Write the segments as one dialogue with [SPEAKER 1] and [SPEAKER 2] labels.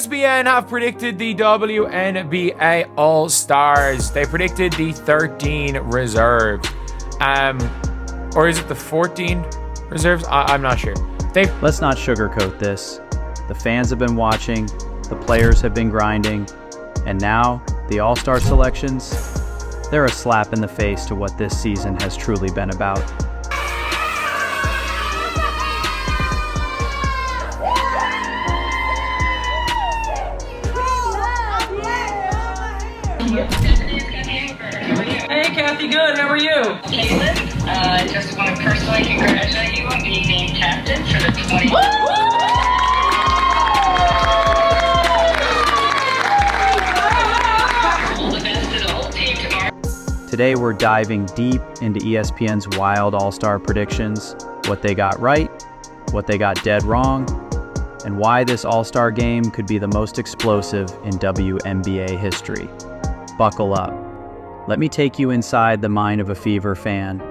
[SPEAKER 1] ESPN have predicted the WNBA All-Stars. They predicted the 13 reserves. Or is it the 14 reserves? I'm not sure.
[SPEAKER 2] Let's not sugarcoat this. The fans have been watching, the players have been grinding, and now the All-Star selections, they're a slap in the face to what this season has truly been about.
[SPEAKER 3] Hey Kathy, good, how are you?
[SPEAKER 4] Caitlin, I just want to personally congratulate you on being named captain for the 20. All the best to the whole team tomorrow.
[SPEAKER 2] Today we're diving deep into ESPN's wild All-Star predictions, what they got right, what they got dead wrong, and why this All-Star game could be the most explosive in WNBA history. Buckle up. Let me take you inside the mind of a Fever fan.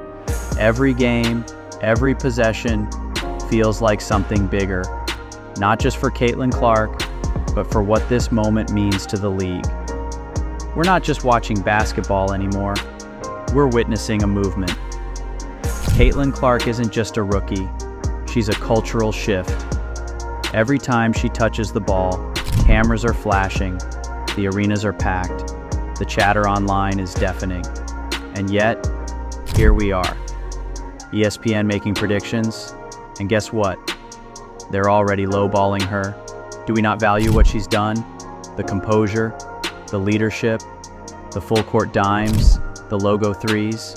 [SPEAKER 2] Every game, every possession feels like something bigger, not just for Caitlin Clark, but for what this moment means to the league. We're not just watching basketball anymore, we're witnessing a movement. Caitlin Clark isn't just a rookie, she's a cultural shift. Every time she touches the ball, cameras are flashing, the arenas are packed, the chatter online is deafening. And yet, here we are. ESPN making predictions, and guess what? They're already lowballing her. Do we not value what she's done? The composure, the leadership, the full court dimes, the logo threes.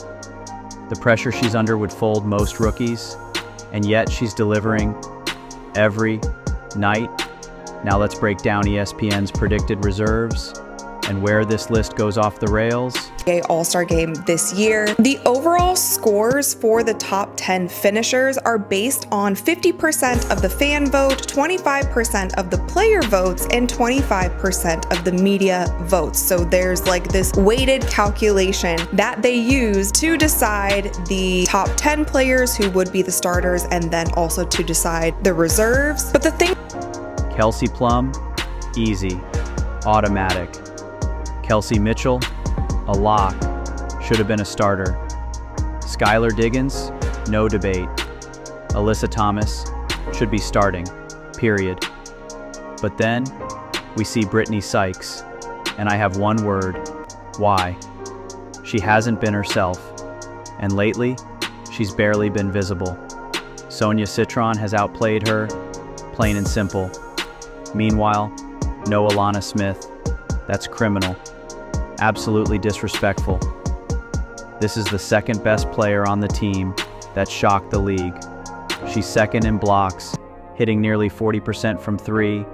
[SPEAKER 2] The pressure she's under would fold most rookies, and yet she's delivering every night. Now let's break down ESPN's predicted reserves and where this list goes off the rails.
[SPEAKER 5] All-Star game this year. The overall scores for the top 10 finishers are based on 50% of the fan vote, 25% of the player votes, and 25% of the media votes. So there's like this weighted calculation that they use to decide the top 10 players who would be the starters and then also to decide the reserves. But the thing...
[SPEAKER 2] Kelsey Plum, easy, automatic. Kelsey Mitchell, a lock, should have been a starter. Skylar Diggins, no debate. Alyssa Thomas, should be starting, period. But then, we see Brittany Sykes, and I have one word, why? She hasn't been herself, and lately, she's barely been visible. Sonia Citron has outplayed her, plain and simple. Meanwhile, no Alana Smith, that's criminal. Absolutely disrespectful. This is the second best player on the team that shocked the league. She's second in blocks, hitting nearly 40% from three,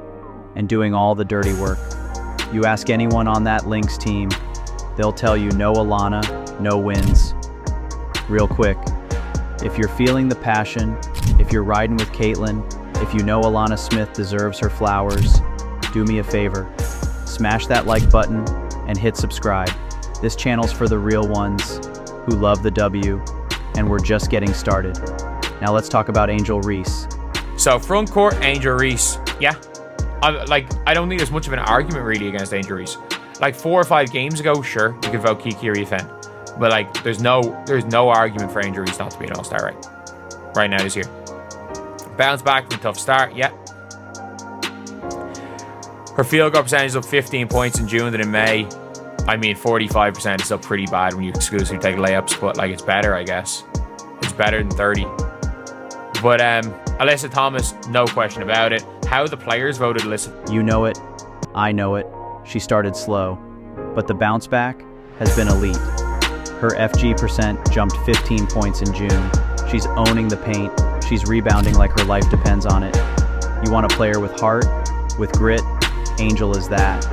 [SPEAKER 2] and doing all the dirty work. You ask anyone on that Lynx team, they'll tell you no Alana, no wins. Real quick, if you're feeling the passion, if you're riding with Caitlin, if you know Alana Smith deserves her flowers, do me a favor. Smash that like button and hit subscribe. This channel's for the real ones who love the W, and we're just getting started. Now let's talk about Angel Reese.
[SPEAKER 1] So front court, Angel Reese. Yeah. I don't think there's much of an argument really against Angel Reese. Like 4 or 5 games ago, sure, you could vote Kiki or Ethan. But like there's no argument for Angel Reese not to be an all-star right now this year. Bounce back from a tough start, yeah. Her field goal percentage is up 15 points in June than in May. I mean, 45% is still pretty bad when you exclusively take layups, but like it's better, I guess. It's better than 30. But Alyssa Thomas, no question about it. How the players voted Alyssa.
[SPEAKER 2] You know it, I know it. She started slow, but the bounce back has been elite. Her FG percent jumped 15 points in June. She's owning the paint. She's rebounding like her life depends on it. You want a player with heart, with grit? Angel is that.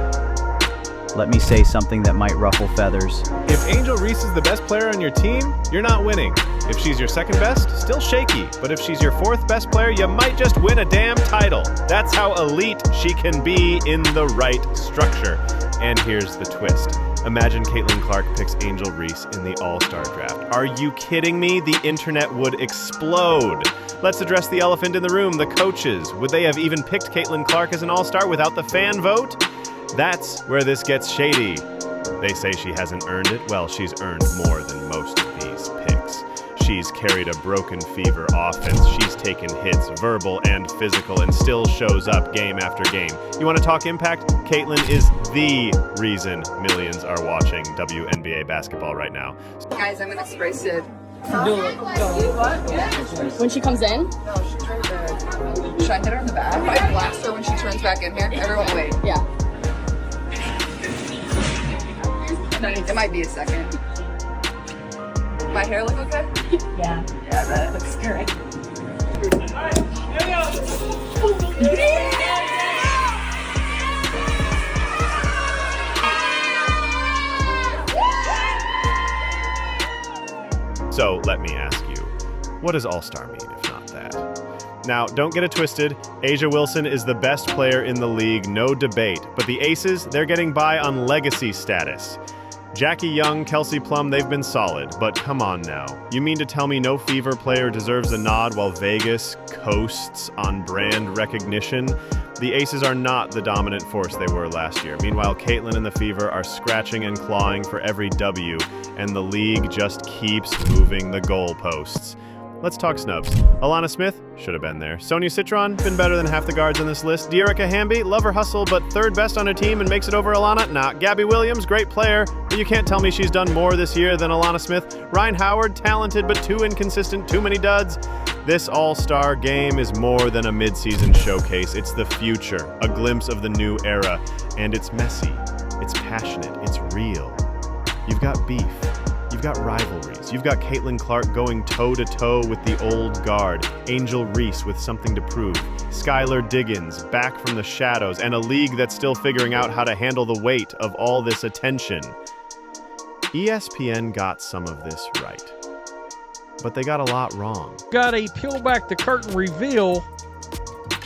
[SPEAKER 2] Let me say something that might ruffle feathers.
[SPEAKER 6] If Angel Reese is the best player on your team, you're not winning. If she's your second best, still shaky. But if she's your fourth best player, you might just win a damn title. That's how elite she can be in the right structure. And here's the twist. Imagine Caitlin Clark picks Angel Reese in the All-Star draft. Are you kidding me? The internet would explode. Let's address the elephant in the room, the coaches. Would they have even picked Caitlin Clark as an All-Star without the fan vote? That's where this gets shady. They say she hasn't earned it. Well, she's earned more than most of these picks. She's carried a broken fever offense. She's taken hits, verbal and physical, and still shows up game after game. You want to talk impact? Caitlin is the reason millions are watching WNBA basketball right now.
[SPEAKER 7] Guys, I'm gonna spray Sid.
[SPEAKER 3] Do it.
[SPEAKER 7] When she comes in? No, she's right there. Should I hit her in the back? If I blast her when she turns back in here, everyone wait. Yeah. It might be a second. My hair look okay?
[SPEAKER 8] Yeah.
[SPEAKER 7] Yeah, that looks great.
[SPEAKER 6] So let me ask you, what does All-Star mean if not that? Now, don't get it twisted. A'ja Wilson is the best player in the league, no debate. But the Aces, they're getting by on legacy status. Jackie Young, Kelsey Plum, they've been solid, but come on now. You mean to tell me no Fever player deserves a nod while Vegas coasts on brand recognition? The Aces are not the dominant force they were last year. Meanwhile, Caitlin and the Fever are scratching and clawing for every W, and the league just keeps moving the goalposts. Let's talk snubs. Alana Smith should have been there. Sonia Citron, been better than half the guards on this list. Dearica Hamby, love her hustle, but third best on her team and makes it over Alana? Nah. Gabby Williams, great player, but you can't tell me she's done more this year than Alana Smith. Ryan Howard, talented but too inconsistent, too many duds. This All-Star game is more than a midseason showcase. It's the future, a glimpse of the new era, and it's messy, it's passionate, it's real. You've got beef. You've got rivalries. You've got Caitlin Clark going toe-to-toe with the old guard, Angel Reese with something to prove, Skylar Diggins back from the shadows, and a league that's still figuring out how to handle the weight of all this attention. ESPN got some of this right, but they got a lot wrong.
[SPEAKER 9] Got a peel back the curtain reveal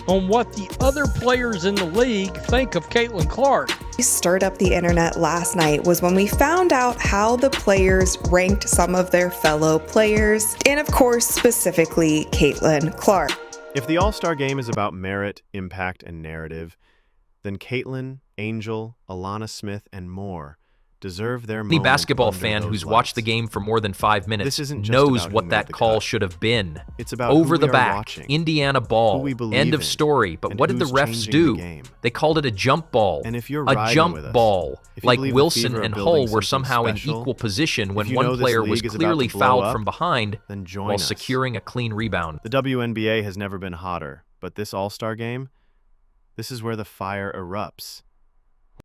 [SPEAKER 9] on what the other players in the league think of Caitlin Clark.
[SPEAKER 5] Stirred up the internet last night was when we found out how the players ranked some of their fellow players, and of course specifically Caitlin Clark.
[SPEAKER 6] If the All-Star game is about merit, impact, and narrative, then Caitlin, Angel, Alana Smith, and more deserve their moment.
[SPEAKER 10] Any basketball
[SPEAKER 6] under
[SPEAKER 10] fan
[SPEAKER 6] those
[SPEAKER 10] who's
[SPEAKER 6] lights.
[SPEAKER 10] watched the game for more than 5 minutes
[SPEAKER 6] This isn't just
[SPEAKER 10] knows
[SPEAKER 6] about
[SPEAKER 10] what
[SPEAKER 6] who
[SPEAKER 10] that
[SPEAKER 6] made the
[SPEAKER 10] call
[SPEAKER 6] cut.
[SPEAKER 10] should have been.
[SPEAKER 6] It's about
[SPEAKER 10] Over
[SPEAKER 6] who
[SPEAKER 10] the
[SPEAKER 6] we are
[SPEAKER 10] back,
[SPEAKER 6] watching,
[SPEAKER 10] Indiana
[SPEAKER 6] who
[SPEAKER 10] ball,
[SPEAKER 6] we believe
[SPEAKER 10] end of
[SPEAKER 6] in,
[SPEAKER 10] story. But
[SPEAKER 6] and
[SPEAKER 10] what did the
[SPEAKER 6] who's
[SPEAKER 10] refs
[SPEAKER 6] changing
[SPEAKER 10] do?
[SPEAKER 6] the game.
[SPEAKER 10] They called it a jump ball.
[SPEAKER 6] And if you're
[SPEAKER 10] a
[SPEAKER 6] riding
[SPEAKER 10] jump
[SPEAKER 6] with us,
[SPEAKER 10] ball,
[SPEAKER 6] if you
[SPEAKER 10] like
[SPEAKER 6] believe the
[SPEAKER 10] Wilson
[SPEAKER 6] Fever are
[SPEAKER 10] and
[SPEAKER 6] building
[SPEAKER 10] Hull were
[SPEAKER 6] something
[SPEAKER 10] somehow
[SPEAKER 6] special,
[SPEAKER 10] in equal position when
[SPEAKER 6] if you know
[SPEAKER 10] one
[SPEAKER 6] this
[SPEAKER 10] player was
[SPEAKER 6] league is about
[SPEAKER 10] clearly
[SPEAKER 6] to blow
[SPEAKER 10] fouled
[SPEAKER 6] up,
[SPEAKER 10] from behind
[SPEAKER 6] then join
[SPEAKER 10] while
[SPEAKER 6] us.
[SPEAKER 10] securing a clean rebound.
[SPEAKER 6] The WNBA has never been hotter, but this All-Star game, this is where the fire erupts.